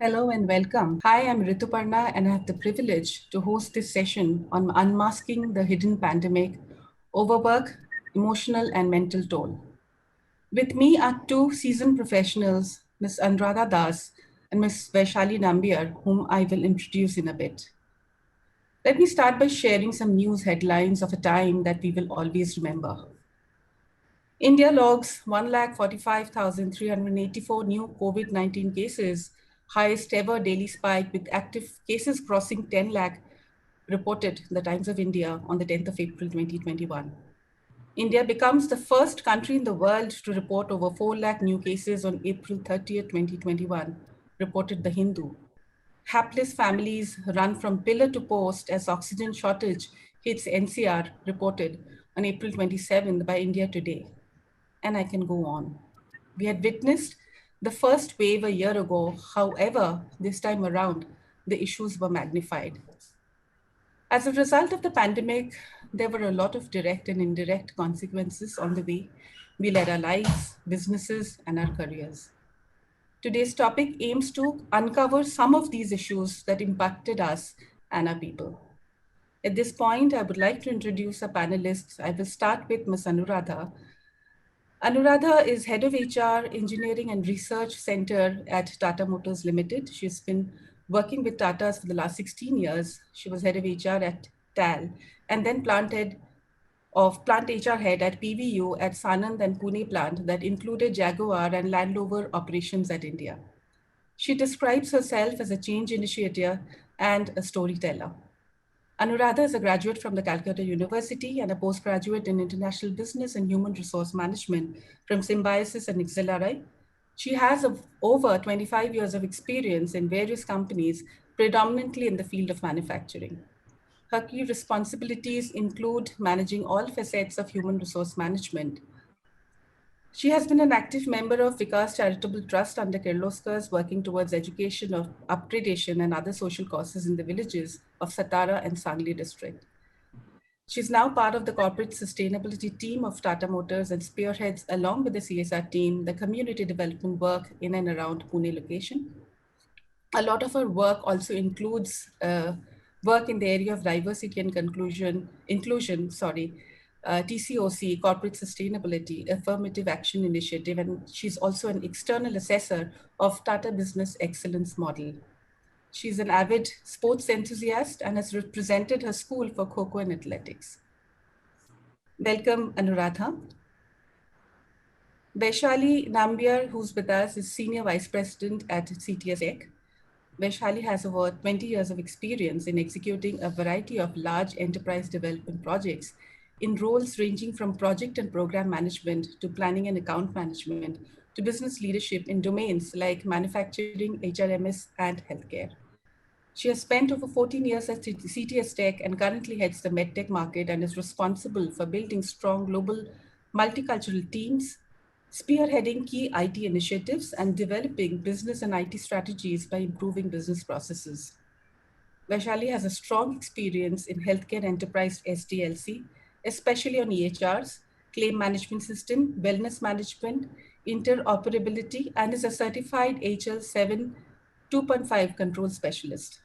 Hello and welcome. Hi, I'm Rituparna and I have the privilege to host this session on unmasking the hidden pandemic, overwork, emotional and mental toll. With me are two seasoned professionals, Ms. Anuradha Das and Ms. Vaishali Nambiar, whom I will introduce in a bit. Let me start by sharing some news headlines of a time that we will always remember. India logs 145,384 new COVID-19 cases, highest ever daily spike with active cases crossing 10 lakh reported in the Times of India on the 10th of April 2021. India becomes the first country in the world to report over 4 lakh new cases on April 30th, 2021, reported The Hindu. Hapless families run from pillar to post as oxygen shortage hits NCR, reported on April 27th by India Today. And I can go on. We had witnessed the first wave a year ago. However, this time around, the issues were magnified. As a result of the pandemic, there were a lot of direct and indirect consequences on the way we led our lives, businesses, and our careers. Today's topic aims to uncover some of these issues that impacted us and our people. At this point, I would like to introduce our panelists. I will start with Ms. Anuradha. Anuradha is head of HR, Engineering and Research Center at Tata Motors Limited. She's been working with Tata's for the last 16 years. She was head of HR at TAL and then plant HR head at PVU at Sanand and Pune plant that included Jaguar and Land Rover operations at India. She describes herself as a change initiator and a storyteller. Anuradha is a graduate from the Calcutta University and a postgraduate in International Business and Human Resource Management from Symbiosis and XLRI. She has over 25 years of experience in various companies, predominantly in the field of manufacturing. Her key responsibilities include managing all facets of human resource management. She has been an active member of Vikas Charitable Trust under Kirloskars, working towards education of upgradation and other social causes in the villages of Satara and Sangli district. She's now part of the corporate sustainability team of Tata Motors and spearheads, along with the CSR team, the community development work in and around Pune location. A lot of her work also includes work in the area of diversity and inclusion, TCOC, Corporate Sustainability, Affirmative Action Initiative, and she's also an external assessor of Tata Business Excellence Model. She's an avid sports enthusiast and has represented her school for Kho-Kho and athletics. Welcome, Anuradha. Vaishali Nambiar, who's with us, is Senior Vice President at CitiusTech. Vaishali has over 20 years of experience in executing a variety of large enterprise development projects in roles ranging from project and program management to planning and account management to business leadership in domains like manufacturing, HRMS, and healthcare. She has spent over 14 years at CitiusTech and currently heads the medtech market and is responsible for building strong global multicultural teams, spearheading key IT initiatives, and developing business and IT strategies by improving business processes. Vaishali has a strong experience in healthcare enterprise SDLC, especially on EHRs, claim management system, wellness management, interoperability, and is a certified HL7 2.5 control specialist.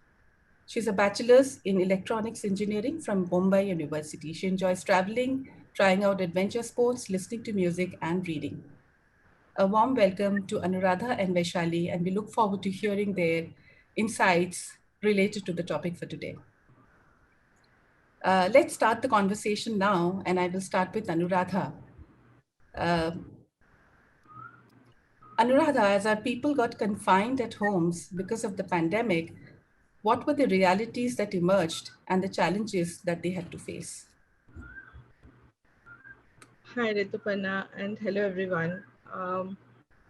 She's a bachelor's in electronics engineering from Bombay University. She enjoys traveling, trying out adventure sports, listening to music, and reading. A warm welcome to Anuradha and Vaishali, and we look forward to hearing their insights related to the topic for today. Let's start the conversation now, and I will start with Anuradha. Anuradha, as our people got confined at homes because of the pandemic, what were the realities that emerged and the challenges that they had to face? Hi, Rituparna, and hello, everyone.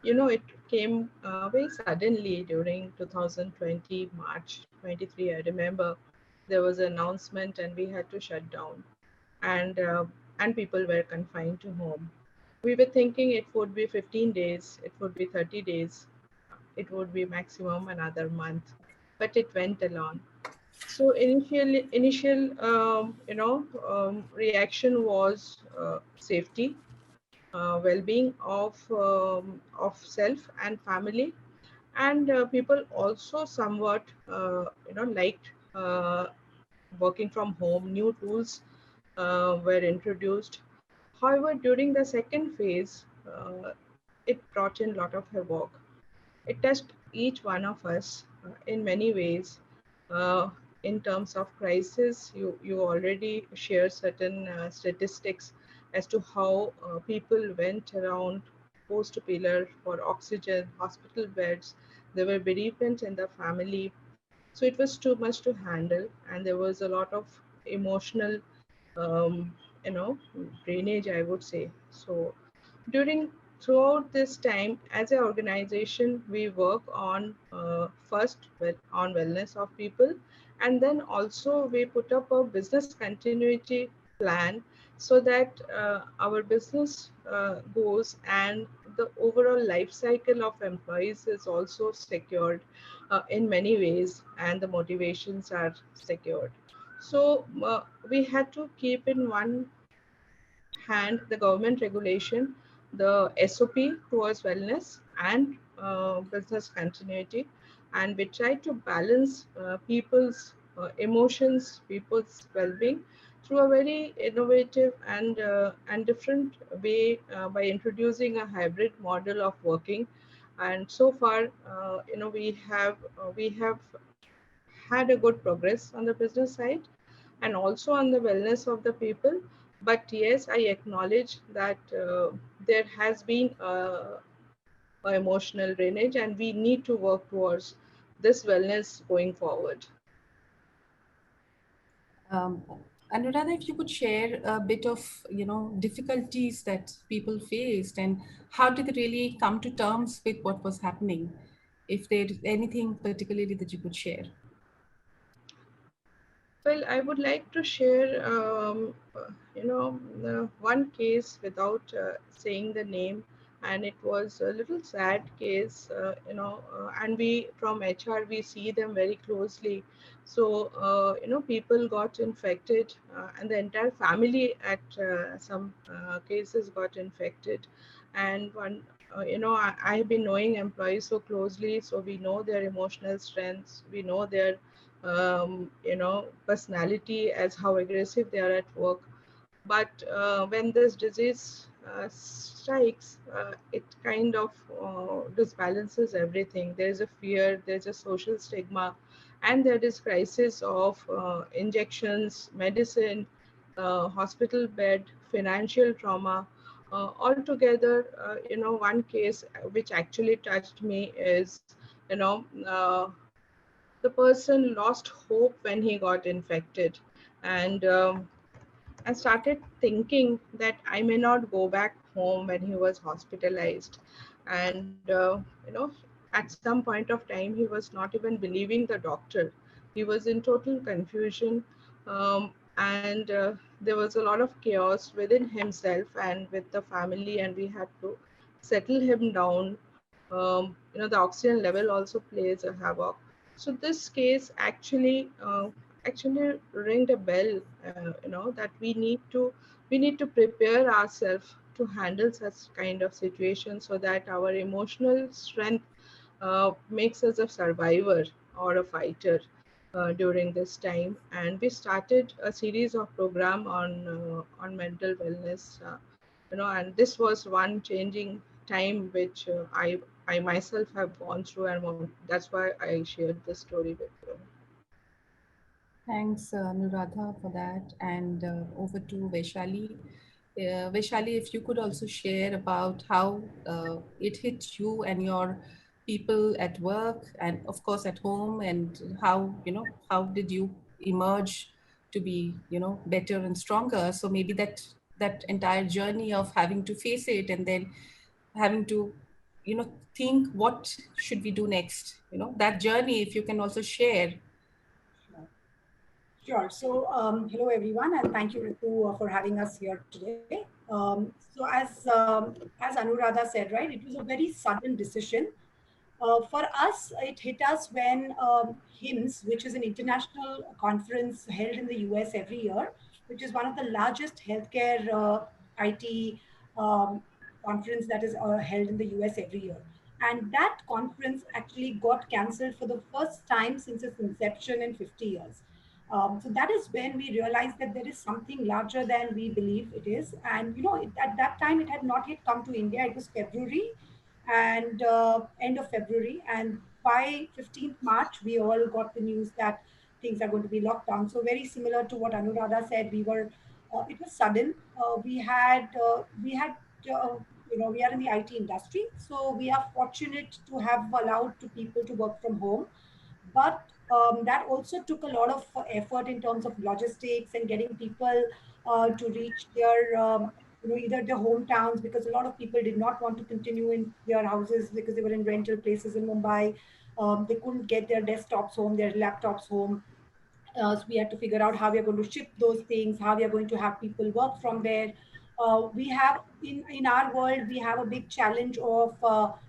It came very suddenly during 2020, March 23. I remember there was an announcement and we had to shut down, and people were confined to home. We were thinking it would be 15 days, it would be 30 days, it would be maximum another month, but it went along. So initial reaction was safety, well-being of self and family, And people also somewhat liked working from home. New tools were introduced. However, during the second phase, it brought in a lot of havoc. It touched each one of us in many ways. Uh, in terms of crisis, you already share certain statistics as to how people went around post pillar for oxygen, hospital beds. There were bereavements in the family, so it was too much to handle, and there was a lot of emotional um, you know drainage, I would say. So during throughout this time, as an organization, we work on first on wellness of people, and then also we put up a business continuity plan so that our business goes, and the overall life cycle of employees is also secured in many ways, and the motivations are secured. So we had to keep in one hand the government regulation, the SOP towards wellness, and business continuity. And we try to balance people's emotions, people's well-being through a very innovative and different way by introducing a hybrid model of working. And so far, we have had a good progress on the business side and also on the wellness of the people. But yes, I acknowledge that there has been a emotional drainage, and we need to work towards this wellness going forward. Um, Anuradha, if you could share a bit of, difficulties that people faced and how did they really come to terms with what was happening? If there's anything particularly that you could share. Well, I would like to share, one case without saying the name, and it was a little sad case, and we from HR we see them very closely. So, people got infected, and the entire family at some cases got infected, and one. I have been knowing employees so closely, so we know their emotional strengths, we know their personality, as how aggressive they are at work. But when this disease strikes, it kind of disbalances everything. There's a fear, there's a social stigma, and there is crisis of injections, medicine, hospital bed, financial trauma. Altogether, one case which actually touched me is, you know, uh, the person lost hope when he got infected, and I started thinking that I may not go back home when he was hospitalized. And, at some point of time, he was not even believing the doctor. He was in total confusion. And there was a lot of chaos within himself and with the family, and we had to settle him down. The oxygen level also plays a havoc. So this case actually ringed a bell, that we need to prepare ourselves to handle such kind of situations, so that our emotional strength makes us a survivor or a fighter during this time. And we started a series of program on mental wellness, and this was one changing time which I myself have gone through, and that's why I shared this story with you. Thanks, Anuradha, for that. And over to Vaishali. Vaishali, if you could also share about how it hit you and your people at work and of course at home, and how did you emerge to be, better and stronger. So maybe that entire journey of having to face it and then having to, think what should we do next, that journey, if you can also share. Sure. Sure. So, hello everyone, and thank you, Ritu, for having us here today. So as Anuradha said, right, it was a very sudden decision. For us, it hit us when HIMSS, which is an international conference held in the US every year, which is one of the largest healthcare IT um, conference that is held in the US every year. And that conference actually got cancelled for the first time since its inception in 50 years. So that is when we realized that there is something larger than we believe it is. And at that time, it had not yet come to India. It was February, and end of February, and by 15th March, we all got the news that things are going to be locked down. So very similar to what Anuradha said, we were. It was sudden. Uh, we are in the IT industry, so we are fortunate to have allowed to people to work from home. But that also took a lot of effort in terms of logistics and getting people to reach their either their hometowns, because a lot of people did not want to continue in their houses because they were in rental places in Mumbai. They couldn't get their desktops home, their laptops home. So we had to figure out how we are going to ship those things, how we are going to have people work from there. We have in our world, we have a big challenge of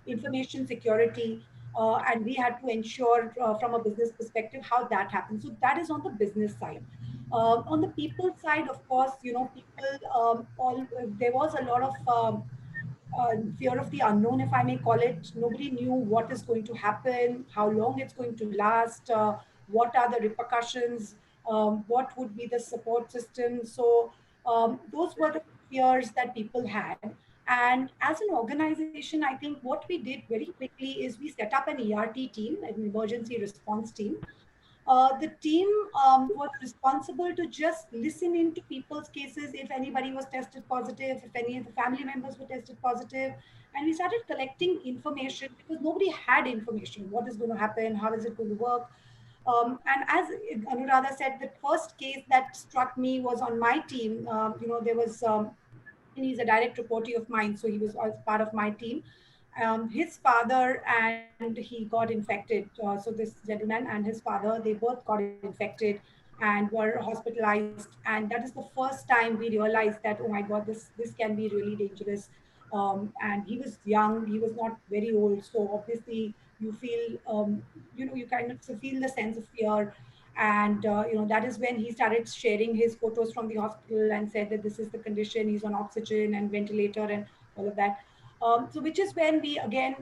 information security, and we had to ensure from a business perspective how that happens. So that is on the business side. On the people side, of course, people all there was a lot of fear of the unknown, if I may call it. Nobody knew what is going to happen, how long it's going to last, what are the repercussions, what would be the support system. So those were the fears that people had. And as an organization, I think what we did very quickly is we set up an ERT team, an emergency response team. The team was responsible to just listen into people's cases if anybody was tested positive, if any of the family members were tested positive. And we started collecting information because nobody had information. What is going to happen? How is it going to work? And as Anuradha said, the first case that struck me was on my team. There was and he's a direct reportee of mine, so he was as part of my team. His father and he got infected. So this gentleman and his father, they both got infected and were hospitalized. And that is the first time we realized that, oh my God, this can be really dangerous. And he was young; he was not very old. So obviously, you feel, you kind of feel the sense of fear. And that is when he started sharing his photos from the hospital and said that this is the condition, he's on oxygen and ventilator and all of that. So which is when we again,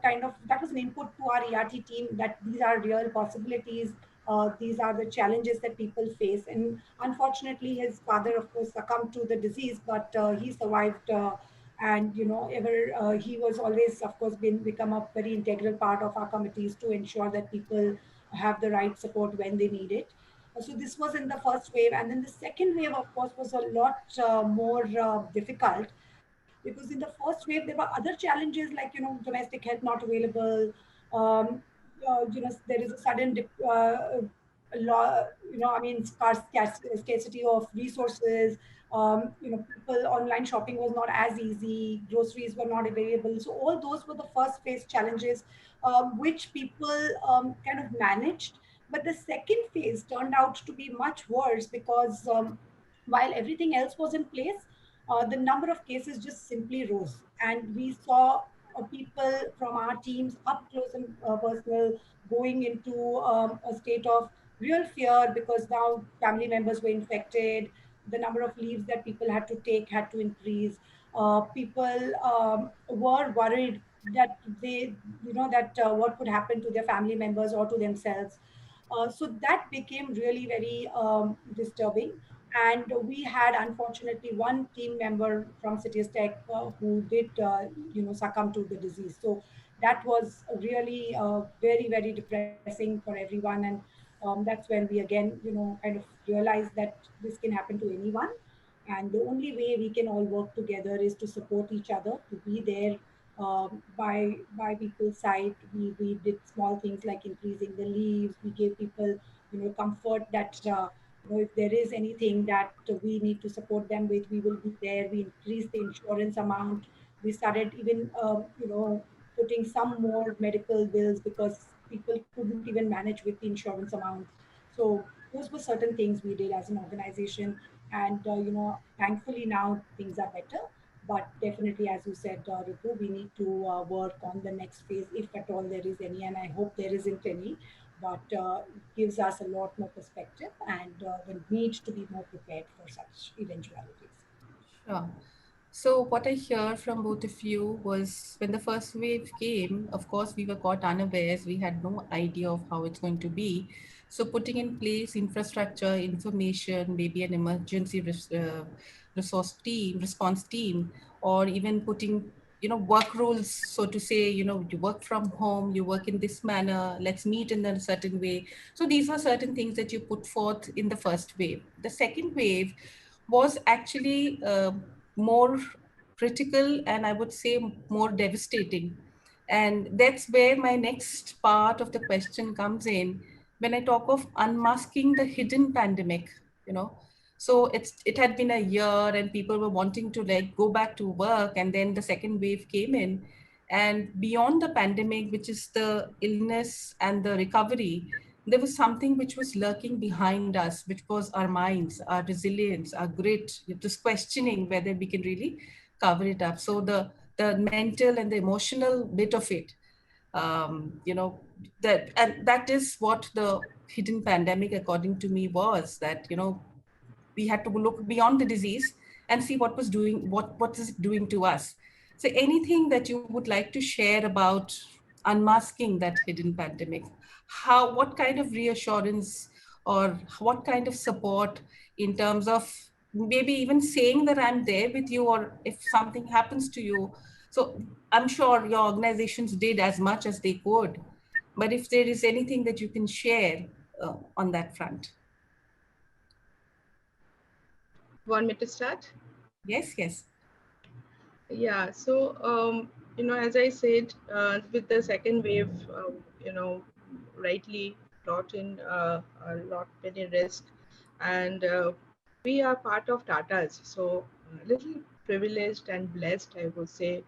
kind of, that was an input to our ERT team that these are real possibilities. These are the challenges that people face. And unfortunately, his father, of course, succumbed to the disease, but he survived. And ever he was always, of course, become a very integral part of our committees to ensure that people have the right support when they need it. So this was in the first wave, and then the second wave, of course, was a lot more difficult, because in the first wave there were other challenges like domestic help not available. Um, there is a sudden I mean, scarcity of resources. People online shopping was not as easy. Groceries were not available. So all those were the first phase challenges, which people kind of managed. But the second phase turned out to be much worse because while everything else was in place, the number of cases just simply rose. And we saw people from our teams up close and personal going into a state of real fear because now family members were infected. The number of leaves that people had to take had to increase. People were worried that what could happen to their family members or to themselves. So that became really very disturbing. And we had, unfortunately, one team member from CitiusTech who did, succumb to the disease. So that was really very, very depressing for everyone. And that's when we again, kind of realized that this can happen to anyone. And the only way we can all work together is to support each other, to be there by people's side. We did small things like increasing the leaves. We gave people, comfort that if there is anything that we need to support them with, we will be there. We increased the insurance amount. We started even, putting some more medical bills because people couldn't even manage with the insurance amount. So those were certain things we did as an organization. And thankfully now things are better. But definitely, as you said, Ritu, we need to work on the next phase, if at all there is any, and I hope there isn't any. But it gives us a lot more perspective and the need to be more prepared for such eventualities. Sure. So what I hear from both of you was when the first wave came, of course, we were caught unawares. We had no idea of how it's going to be. So putting in place infrastructure, information, maybe an emergency resource team, response team, or even putting, work rules, so to say, you work from home, you work in this manner, let's meet in a certain way. So these were certain things that you put forth in the first wave. The second wave was actually more critical, and I would say more devastating. And that's where my next part of the question comes in when I talk of unmasking the hidden pandemic, you know. So it had been a year and people were wanting to like go back to work, and then the second wave came in. And beyond the pandemic, which is the illness and the recovery, there was something which was lurking behind us, which was our minds, our resilience, our grit, just questioning whether we can really cover it up. So the mental and the emotional bit of it, that is what the hidden pandemic, according to me, was. That we had to look beyond the disease and see what was doing, what is it doing to us. So anything that you would like to share about unmasking that hidden pandemic, what kind of reassurance or what kind of support in terms of maybe even saying that I'm there with you, or if something happens to you. So I'm sure your organizations did as much as they could, but if there is anything that you can share on that front. Want me to start? Yes, yes. Yeah, so as I said, with the second wave, rightly brought in a lot many risk, and we are part of Tata's, so a little privileged and blessed, I would say.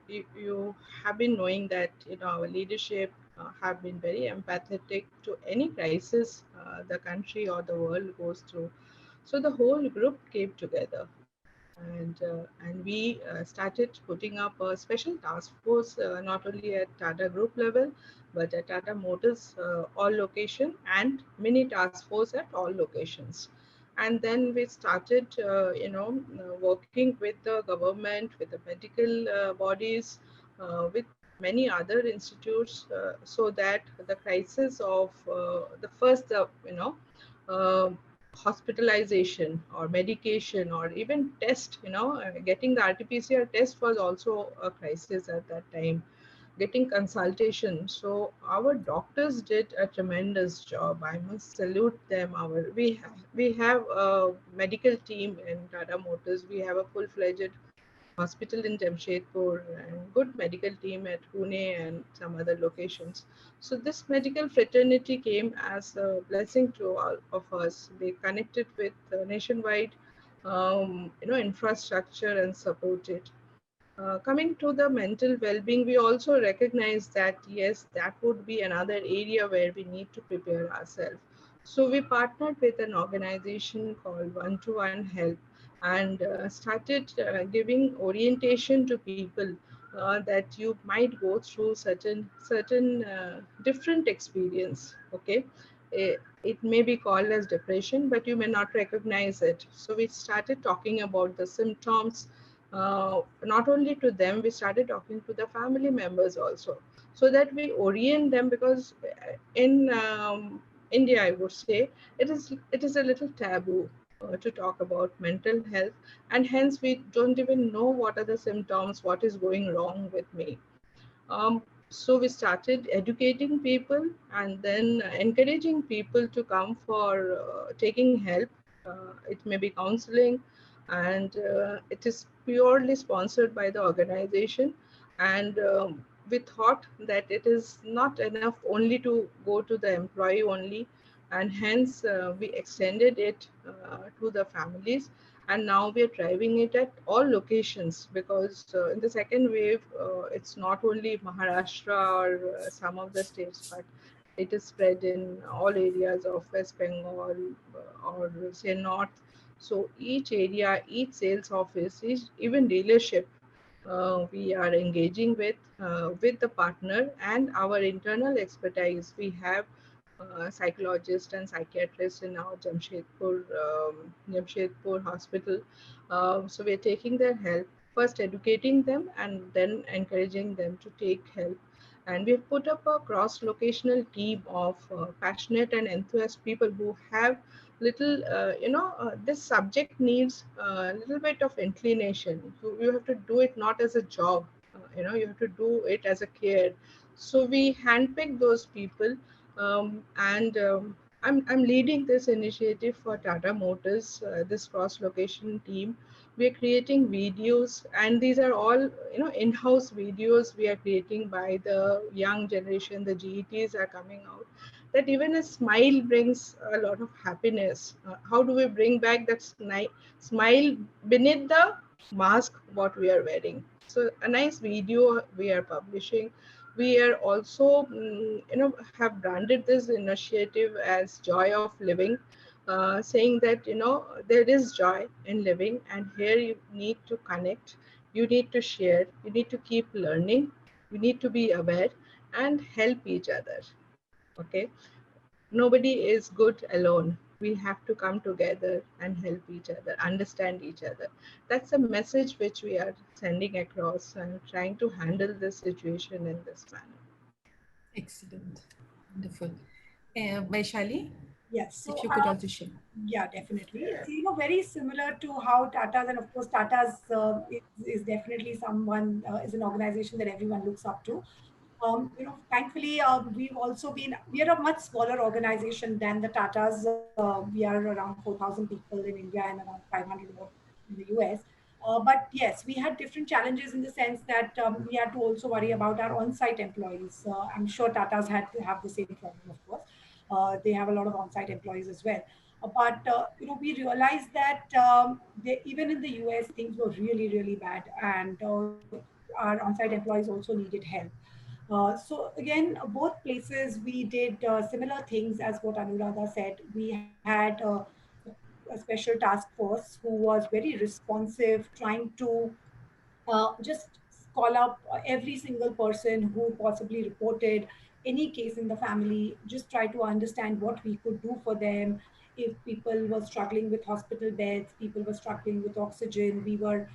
You have been knowing that our leadership have been very empathetic to any crisis the country or the world goes through. So the whole group came together, and we started putting up a special task force, not only at Tata Group level, but at Tata Motors all location, and mini task force at all locations. And then we started, working with the government, with the medical bodies, with many other institutes, so that the crisis of the first, uh, hospitalization or medication or even test, getting the RT-PCR test was also a crisis at that time, getting consultation. So our doctors did a tremendous job. I must salute them. We have a medical team in Tata Motors. We have a full-fledged hospital in Jamshedpur and good medical team at Pune and some other locations. So this medical fraternity came as a blessing to all of us. They connected with nationwide, infrastructure and supported. Coming to the mental well-being, we also recognize that yes, that would be another area where we need to prepare ourselves. So we partnered with an organization called One-to-One Help, and started giving orientation to people that you might go through certain different experience. Okay, it may be called as depression, but you may not recognize it. So we started talking about the symptoms, not only to them, we started talking to the family members also, so that we orient them, because in India, I would say, it is a little taboo to talk about mental health, and hence we don't even know what are the symptoms, what is going wrong with me. So we started educating people, and then encouraging people to come for taking help. It may be counseling, and it is purely sponsored by the organization. And we thought that it is not enough only to go to the employee only, and hence we extended it to the families. And now we are driving it at all locations, because in the second wave, it's not only Maharashtra or some of the states, but it is spread in all areas of West Bengal, or say North. So each area, each sales office, each, even dealership, we are engaging with the partner, and our internal expertise we have psychologists and psychiatrists in our Jamshedpur hospital. So we're taking their help, first educating them and then encouraging them to take help. And we've put up a cross-locational team of passionate and enthusiastic people who have little, this subject needs a little bit of inclination. You have to do it not as a job, you have to do it as a care. So we handpick those people, and I'm leading this initiative for Tata Motors, this cross location team. We are creating videos, and these are all in-house videos we are creating by the young generation. The GETs are coming out. That even a smile brings a lot of happiness. How do we bring back that smile beneath the mask what we are wearing? So a nice video we are publishing. We are also have branded this initiative as joy of living, saying that there is joy in living, and here you need to connect, you need to share, you need to keep learning, you need to be aware and help each other. Okay, nobody is good alone. We have to come together and help each other, understand each other. That's a message which we are sending across and trying to handle this situation in this manner. Excellent. Wonderful. Vaishali, Yes. if So, you could also share. yeah, definitely. It's very similar to how Tata's, and of course, Tata's is definitely someone is an organization that everyone looks up to. Thankfully, we've also been, we are a much smaller organization than the Tatas. We are around 4,000 people in India and around 500 more in the US. But yes, we had different challenges in the sense that we had to also worry about our on-site employees. I'm sure Tata's had to have the same problem, of course. They have a lot of on-site employees as well. But we realized that even in the US, things were really, really bad, and our on-site employees also needed help. So again, both places we did similar things as what Anuradha said. We had a special task force who was very responsive, trying to just call up every single person who possibly reported any case in the family, just try to understand what we could do for them. If people were struggling with hospital beds, people were struggling with oxygen, we were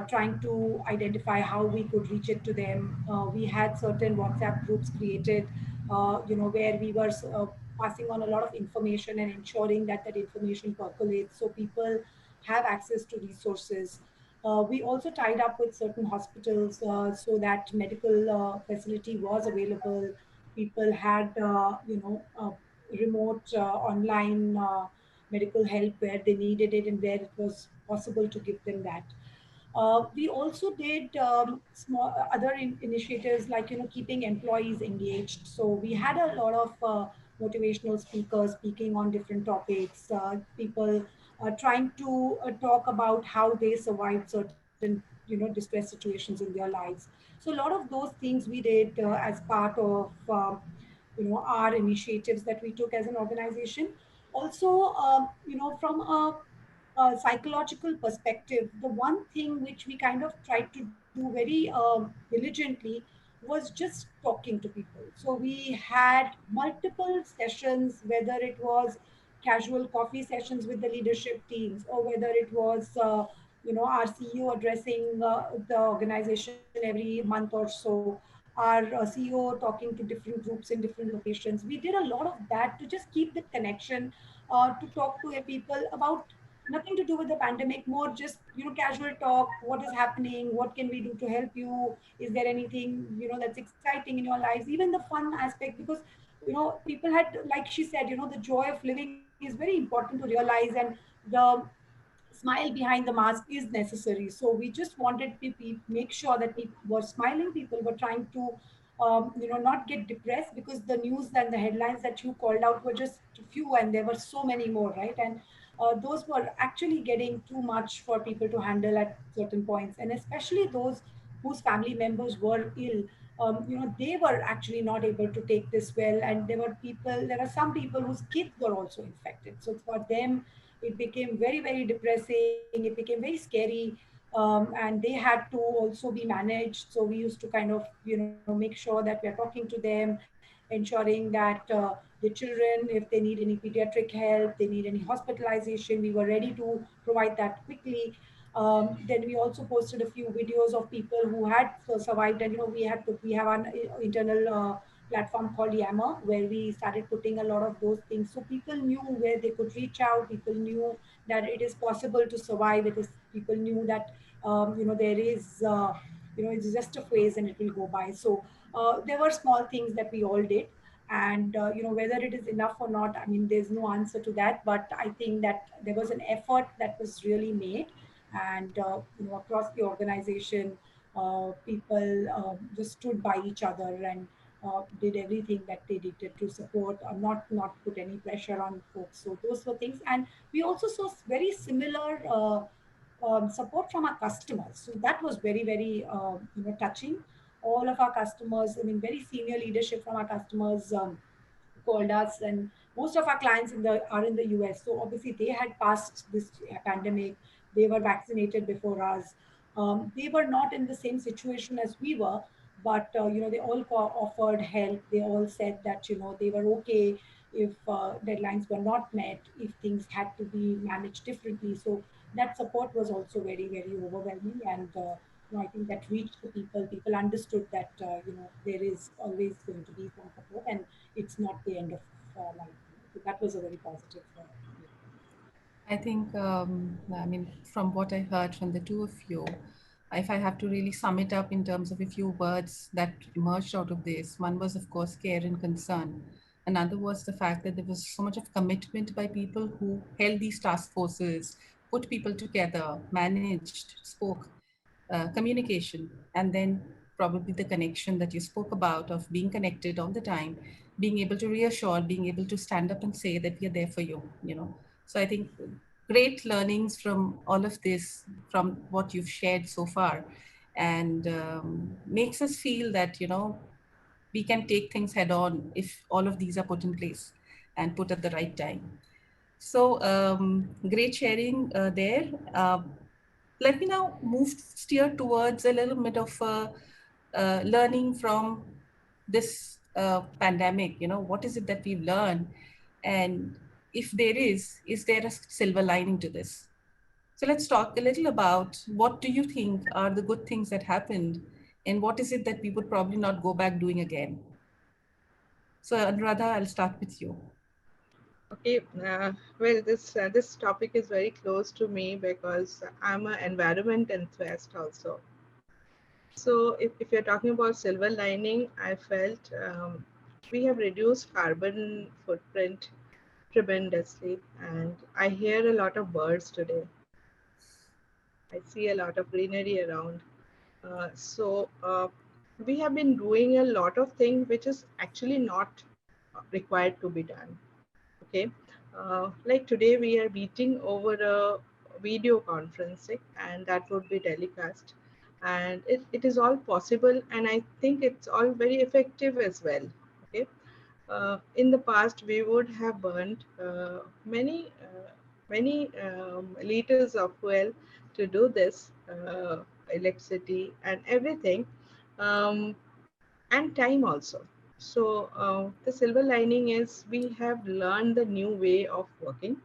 trying to identify how we could reach it to them. We had certain WhatsApp groups created, where we were passing on a lot of information and ensuring that that information percolates so people have access to resources. We also tied up with certain hospitals so that medical facility was available. People had, remote online medical help where they needed it and where it was possible to give them that. We also did small other initiatives like keeping employees engaged. So we had a lot of motivational speakers speaking on different topics. People trying to talk about how they survived certain distress situations in their lives. So a lot of those things we did as part of our initiatives that we took as an organization. Also, from a psychological perspective, the one thing which we kind of tried to do very diligently was just talking to people. So we had multiple sessions, whether it was casual coffee sessions with the leadership teams, or whether it was our CEO addressing the organization every month or so, our CEO talking to different groups in different locations. We did a lot of that to just keep the connection, to talk to people about nothing to do with the pandemic, more just casual talk. What is happening, what can we do to help you, is there anything that's exciting in your lives, even the fun aspect, because people had, like she said, the joy of living is very important to realize, and the smile behind the mask is necessary. So we just wanted to make sure that people were smiling, people were trying to not get depressed, because the news and the headlines that you called out were just few and there were so many more, right? And those were actually getting too much for people to handle at certain points, and especially those whose family members were ill. They were actually not able to take this well, and there were some people whose kids were also infected. So for them, it became very, very depressing. It became very scary, and they had to also be managed. So we used to kind of make sure that we are talking to them, ensuring that the children, if they need any pediatric help, they need any hospitalization, we were ready to provide that quickly. Then we also posted a few videos of people who had survived, and we have an internal platform called Yammer, where we started putting a lot of those things, so people knew where they could reach out. People knew that it is possible to survive. It is People knew that there is it's just a phase and it will go by. So there were small things that we all did, and whether it is enough or not, I mean, there's no answer to that, but I think that there was an effort that was really made. And across the organization, people just stood by each other and did everything that they did to support, not put any pressure on folks. So those were things. And we also saw very similar support from our customers. So that was very, very touching. All of our customers, I mean, very senior leadership from our customers called us, and most of our clients are in the US. So obviously they had passed this pandemic. They were vaccinated before us. They were not in the same situation as we were, but they all offered help. They all said that they were okay if deadlines were not met, if things had to be managed differently. So that support was also very, very overwhelming. And I think that reached the people. People understood that there is always going to be some support, and it's not the end of life. So that was a very positive. I think, I mean, from what I heard from the two of you, if I have to really sum it up in terms of a few words that emerged out of this, one was, of course, care and concern. Another was the fact that there was so much of commitment by people who held these task forces, put people together, managed, spoke, communication, and then probably the connection that you spoke about of being connected all the time, being able to reassure, being able to stand up and say that we are there for you. So I think great learnings from all of this, from what you've shared so far, and makes us feel that we can take things head on if all of these are put in place and put at the right time. So great sharing there. Let me now steer towards a little bit of learning from this pandemic. What is it that we've learned? And if there is there a silver lining to this? So let's talk a little about what do you think are the good things that happened, and what is it that we would probably not go back doing again? So Anuradha, I'll start with you. Okay, well, this topic is very close to me because I'm an environment enthusiast also. So if you're talking about silver lining, I felt we have reduced carbon footprint tremendously, and I hear a lot of birds today. I see a lot of greenery around. So we have been doing a lot of things which is actually not required to be done. Okay, like today we are meeting over a video conferencing, and that would be telecast, and it is all possible, and I think it's all very effective as well. Okay, in the past we would have burned many liters of fuel to do this, electricity and everything, um, and time also. So the silver lining is we have learned the new way of working,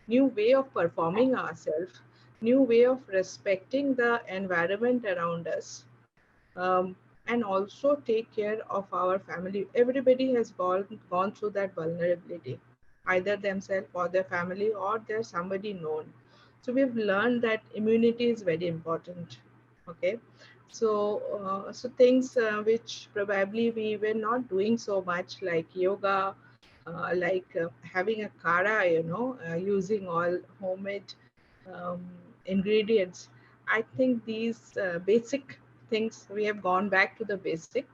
new way of performing ourselves, new way of respecting the environment around us, um, and also take care of our family. Everybody has gone through that vulnerability, either themselves or their family or there's somebody known. So we've learned that immunity is very important. Okay, so things which probably we were not doing so much, like yoga, like having a kara, using all homemade um, ingredients. I think these basic things, we have gone back to the basic,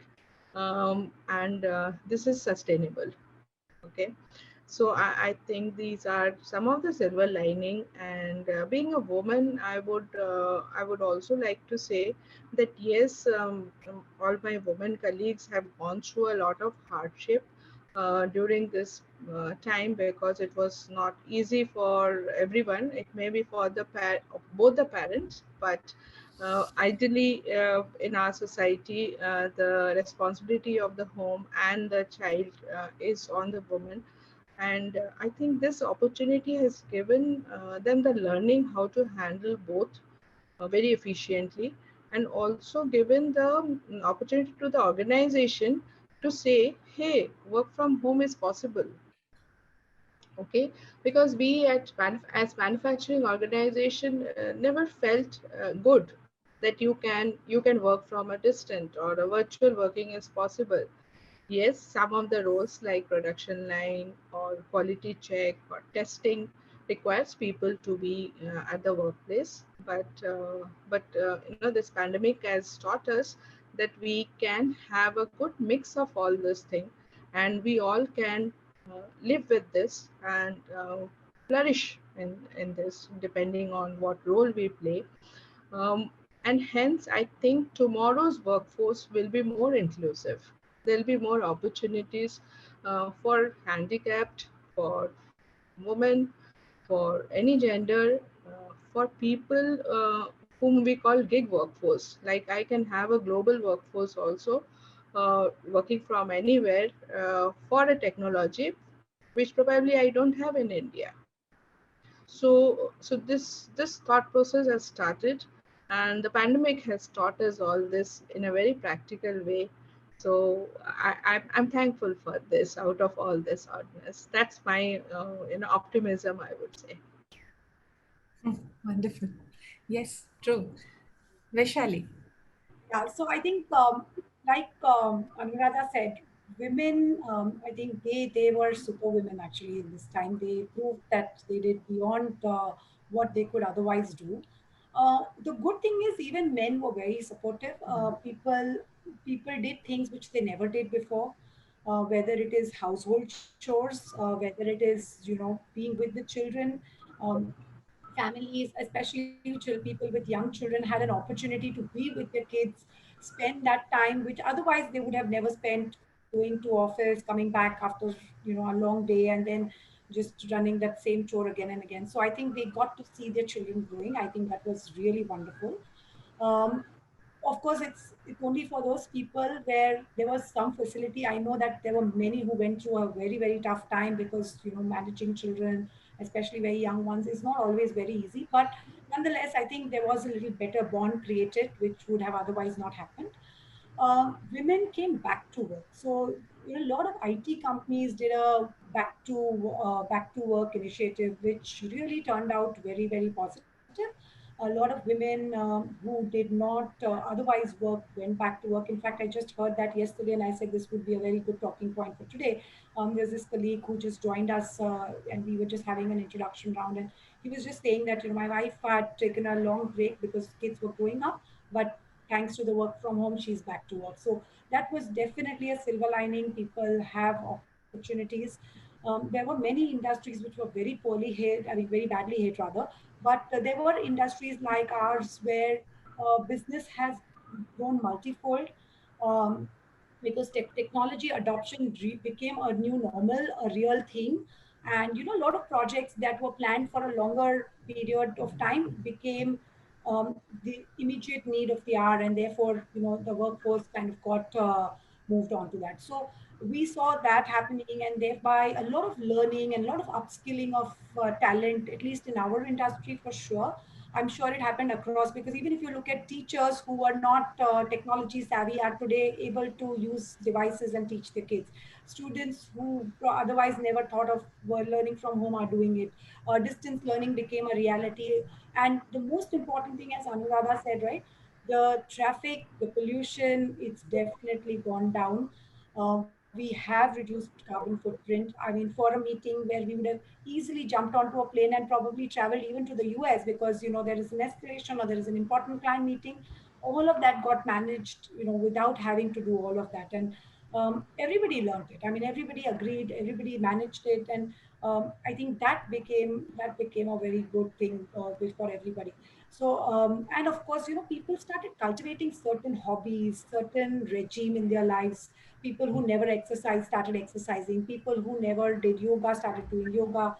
and this is sustainable. Okay, so I think these are some of the silver lining. And being a woman, I would also like to say that yes, all my women colleagues have gone through a lot of hardship during this time, because it was not easy for everyone. It may be for both the parents, but Ideally, in our society, the responsibility of the home and the child is on the woman. And I think this opportunity has given them the learning how to handle both very efficiently, and also given the opportunity to the organization to say, hey, work from home is possible. Okay, because we at as manufacturing organization never felt good that you can work from a distant, or a virtual working is possible. Yes, some of the roles like production line or quality check or testing requires people to be at the workplace. But this pandemic has taught us that we can have a good mix of all this thing, and we all can live with this and flourish in this, depending on what role we play. um, and hence, I think tomorrow's workforce will be more inclusive. There'll be more opportunities for handicapped, for women, for any gender, for people whom we call gig workforce. Like I can have a global workforce also, working from anywhere for a technology which probably I don't have in India. So this thought process has started, and the pandemic has taught us all this in a very practical way. So I'm thankful for this. Out of all this oddness, that's my optimism, I would say. Wonderful. Yes, true. Vaishali. Yeah, so I think, like Anuradha said, women, I think they were super women actually in this time. They proved that they did beyond what they could otherwise do. The good thing is even men were very supportive. People did things which they never did before. Whether it is household chores, whether it is being with the children, um, families, especially people with young children, had an opportunity to be with their kids, spend that time which otherwise they would have never spent, going to office, coming back after a long day, and then just running that same chore again and again. So I think they got to see their children growing. I think that was really wonderful. um, of course, it's only for those people where there was some facility. I know that there were many who went through a very, very tough time, because managing children, especially very young ones, is not always very easy. But nonetheless, I think there was a little better bond created, which would have otherwise not happened. Women came back to work. So a lot of IT companies did a back to work initiative, which really turned out very, very positive. A lot of women who did not otherwise work went back to work. In fact, I just heard that yesterday, and I said this would be a very good talking point for today. There's this colleague who just joined us, and we were just having an introduction round, and he was just saying that my wife had taken a long break because kids were growing up, but thanks to the work from home, she's back to work. So that was definitely a silver lining. People have opportunities. There were many industries which were very poorly hit, I mean, very badly hit rather. But there were industries like ours where business has grown multifold. Um, because technology adoption became a new normal, a real thing. And a lot of projects that were planned for a longer period of time became the immediate need of the hour, and therefore the workforce kind of got moved on to that. So we saw that happening, and thereby a lot of learning and a lot of upskilling of talent, at least in our industry for sure. I'm sure it happened across, because even if you look at teachers who were not technology savvy are today able to use devices and teach their kids. Students who otherwise never thought of were learning from home are doing it. Distance learning became a reality. And the most important thing, as Anuradha said, right, the traffic, the pollution, it's definitely gone down. We have reduced carbon footprint. I mean, for a meeting where we would have easily jumped onto a plane and probably traveled even to the US, because there is an escalation or there is an important client meeting, all of that got managed without having to do all of that. And everybody learned it. I mean, everybody agreed, everybody managed it. And I think that became a very good thing for everybody. So and of course, people started cultivating certain hobbies, certain regime in their lives. People who never exercised started exercising. People who never did yoga started doing yoga.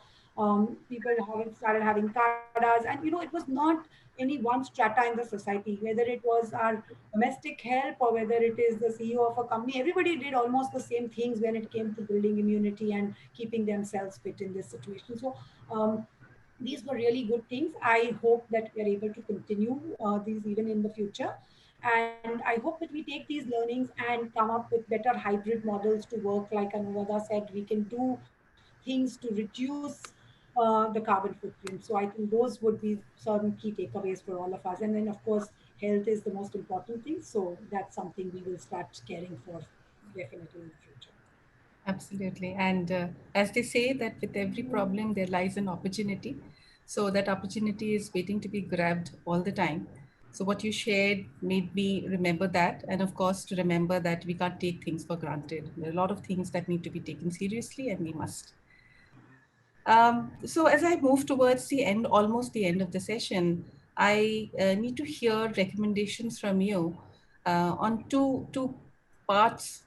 People having started having tadas, and it was not any one strata in the society, whether it was our domestic help or whether it is the CEO of a company. Everybody did almost the same things when it came to building immunity and keeping themselves fit in this situation. So these were really good things. I hope that we are able to continue these even in the future. And I hope that we take these learnings and come up with better hybrid models to work. Like Anuradha said, we can do things to reduce the carbon footprint. So I think those would be some key takeaways for all of us. And then, of course, health is the most important thing. So that's something we will start caring for definitely in the future. Absolutely. And as they say, that with every problem, there lies an opportunity. So that opportunity is waiting to be grabbed all the time. So what you shared made me remember that. And of course, to remember that we can't take things for granted. There are a lot of things that need to be taken seriously, and we must. So as I move towards the end, almost the end of the session, I need to hear recommendations from you on two parts.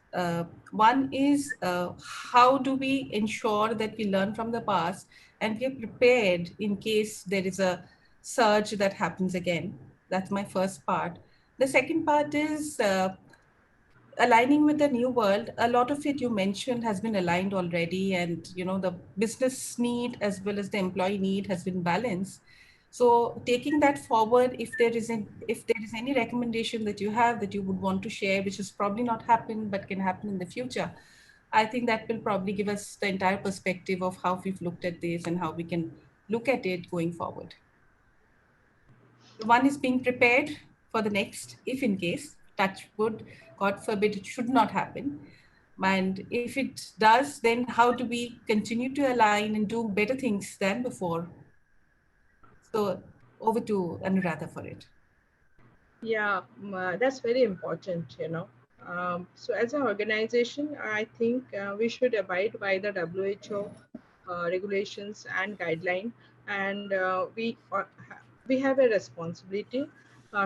One is how do we ensure that we learn from the past and we are prepared in case there is a surge that happens again. That's my first part. The second part is aligning with the new world. A lot of it you mentioned has been aligned already, and the business need as well as the employee need has been balanced. So taking that forward, if there is any recommendation that you have that you would want to share, which has probably not happened but can happen in the future, I think that will probably give us the entire perspective of how we've looked at this and how we can look at it going forward. One is being prepared for the next, if in case, touch wood, God forbid, it should not happen. And if it does, then how do we continue to align and do better things than before? So over to Anuradha for it. Yeah, that's very important. So as an organization, I think we should abide by the WHO regulations and guideline, and we have a responsibility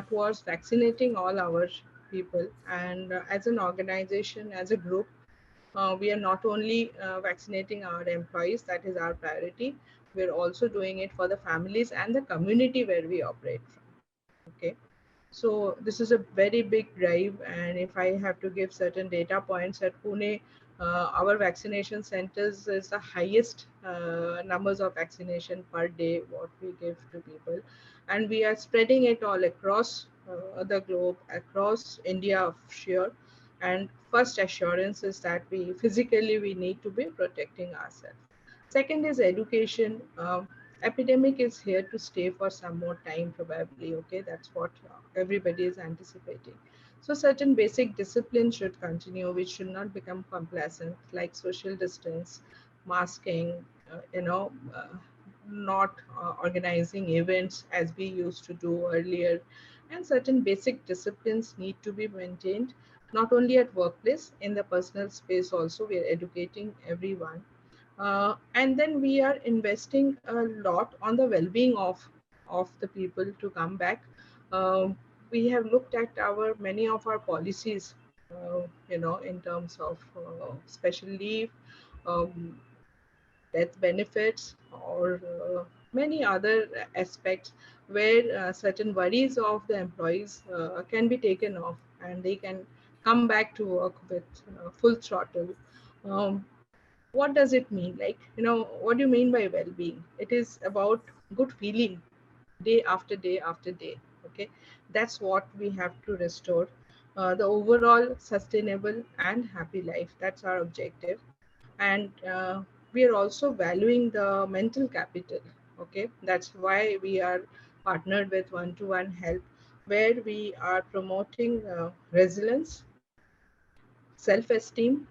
towards vaccinating all our people. And as an organization, as a group, we are not only vaccinating our employees, that is our priority. We're also doing it for the families and the community where we operate from. Okay, so this is a very big drive, and if I have to give certain data points at Pune, our vaccination centers is the highest numbers of vaccination per day what we give to people, and we are spreading it all across the globe, across India for sure. And first assurance is that we need to be protecting ourselves. Second is education. Epidemic is here to stay for some more time probably. Okay, that's what everybody is anticipating. So certain basic disciplines should continue, which should not become complacent, like social distance, masking, not organizing events as we used to do earlier. And certain basic disciplines need to be maintained, not only at workplace, in the personal space also. We are educating everyone, and then we are investing a lot on the well-being of the people to come back. We have looked at our many of our policies, in terms of special leave, um, death benefits, or many other aspects where certain worries of the employees can be taken off and they can come back to work with full throttle. Um, what does it mean? Like, what do you mean by well-being? It is about good feeling day after day after day. Okay, that's what we have to restore. The overall sustainable and happy life, that's our objective. And we are also valuing the mental capital. Okay, that's why we are partnered with one-to-one help, where we are promoting resilience, self-esteem,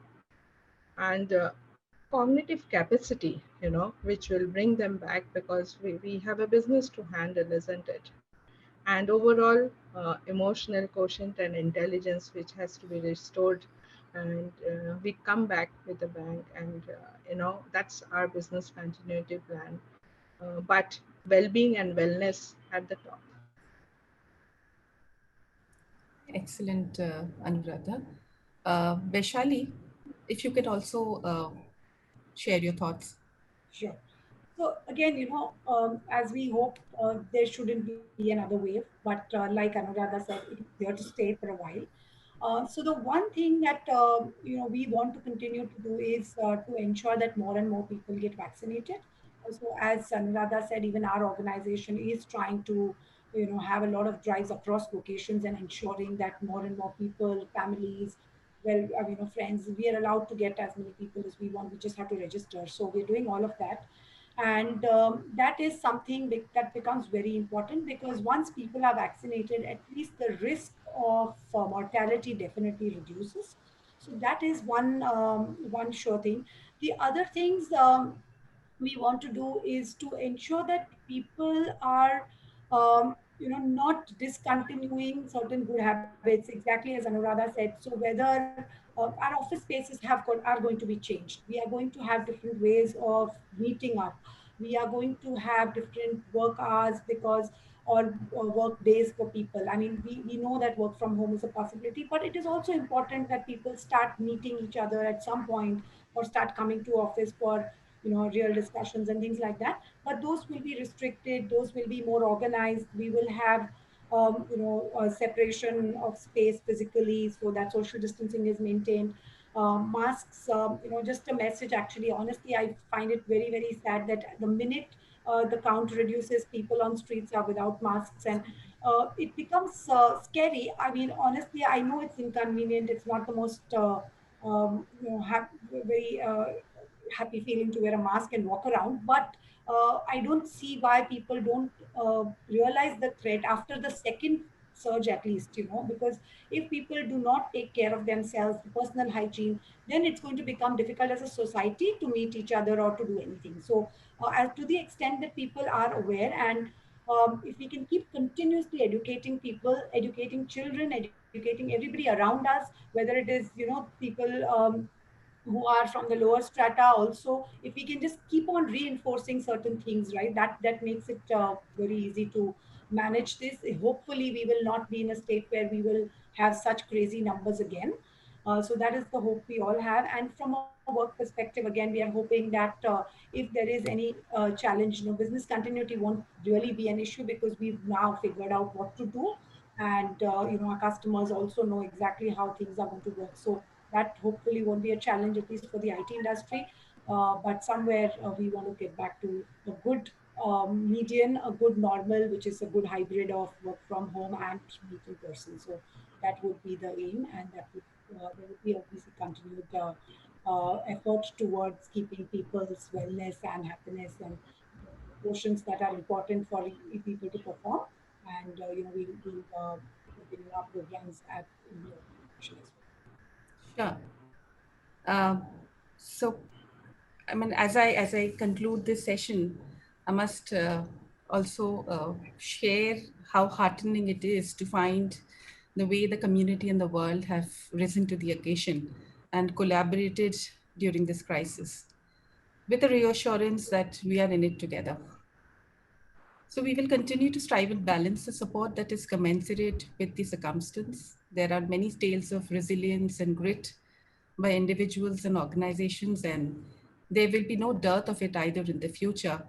and cognitive capacity, which will bring them back, because we have a business to handle, isn't it? And overall emotional quotient and intelligence, which has to be restored, and we come back with a bang. And that's our business continuity plan, but well-being and wellness at the top. Excellent, Anuradha. Vaishali, if you could also share your thoughts. Sure. So again, as we hope, there shouldn't be another wave, but like Anuradha said, it's here to stay for a while. So the one thing that we want to continue to do is to ensure that more and more people get vaccinated. So as Anuradha said, even our organization is trying to have a lot of drives across locations and ensuring that more and more people, families, well, friends, we are allowed to get as many people as we want. We just have to register. So we're doing all of that, and that is something that becomes very important, because once people are vaccinated, at least the risk of mortality definitely reduces. So that is one sure thing. The other things we want to do is to ensure that people are not discontinuing certain good habits, exactly as Anuradha said. So whether our office spaces are going to be changed, we are going to have different ways of meeting up, we are going to have different work hours, because or work days for people. I mean, we know that work from home is a possibility, but it is also important that people start meeting each other at some point, or start coming to office for real discussions and things like that. But those will be restricted, those will be more organized. We will have a separation of space physically, so that social distancing is maintained. Masks, just a message, actually, honestly, I find it very, very sad that the minute the count reduces, people on streets are without masks, and it becomes scary. I mean, honestly, I know it's inconvenient, it's not the most very happy feeling to wear a mask and walk around, but I don't see why people don't realize the threat after the second surge, at least, because if people do not take care of themselves, the personal hygiene, then it's going to become difficult as a society to meet each other or to do anything. So as to the extent that people are aware, and if we can keep continuously educating people, educating children, educating everybody around us, whether it is people who are from the lower strata also, if we can just keep on reinforcing certain things, right, that makes it very easy to manage this. Hopefully we will not be in a state where we will have such crazy numbers again. So that is the hope we all have. And from a work perspective, again, we are hoping that if there is any challenge, business continuity won't really be an issue, because we've now figured out what to do, and our customers also know exactly how things are going to work. So that hopefully won't be a challenge, at least for the IT industry. But somewhere we want to get back to a good median, a good normal, which is a good hybrid of work from home and meet in person. So that would be the aim, and there would be obviously continued effort towards keeping people's wellness and happiness and the portions that are important for people to perform. And we'll continue our programs in the organization as well. Sure. Um, so, I mean, as I conclude this session, I must also share how heartening it is to find the way the community and the world have risen to the occasion and collaborated during this crisis, with the reassurance that we are in it together. So we will continue to strive and balance the support that is commensurate with the circumstance. There are many tales of resilience and grit by individuals and organizations, and there will be no dearth of it either in the future.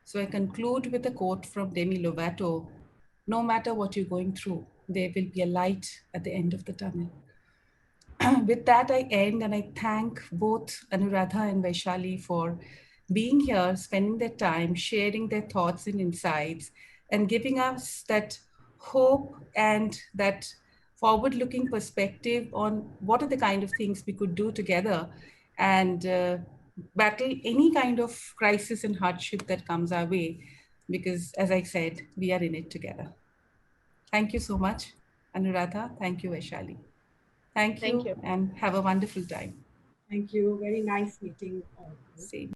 So I conclude with a quote from Demi Lovato: "No matter what you're going through, there will be a light at the end of the tunnel." With that, I end and I thank both Anuradha and Vaishali for being here, spending their time, sharing their thoughts and insights, and giving us that hope and that forward looking perspective on what are the kind of things we could do together and battle any kind of crisis and hardship that comes our way. Because, as I said, we are in it together. Thank you so much, Anuradha. Thank you, Vaishali. Thank Thank you you. and have a wonderful time. Thank you. Very nice meeting all of you. Same.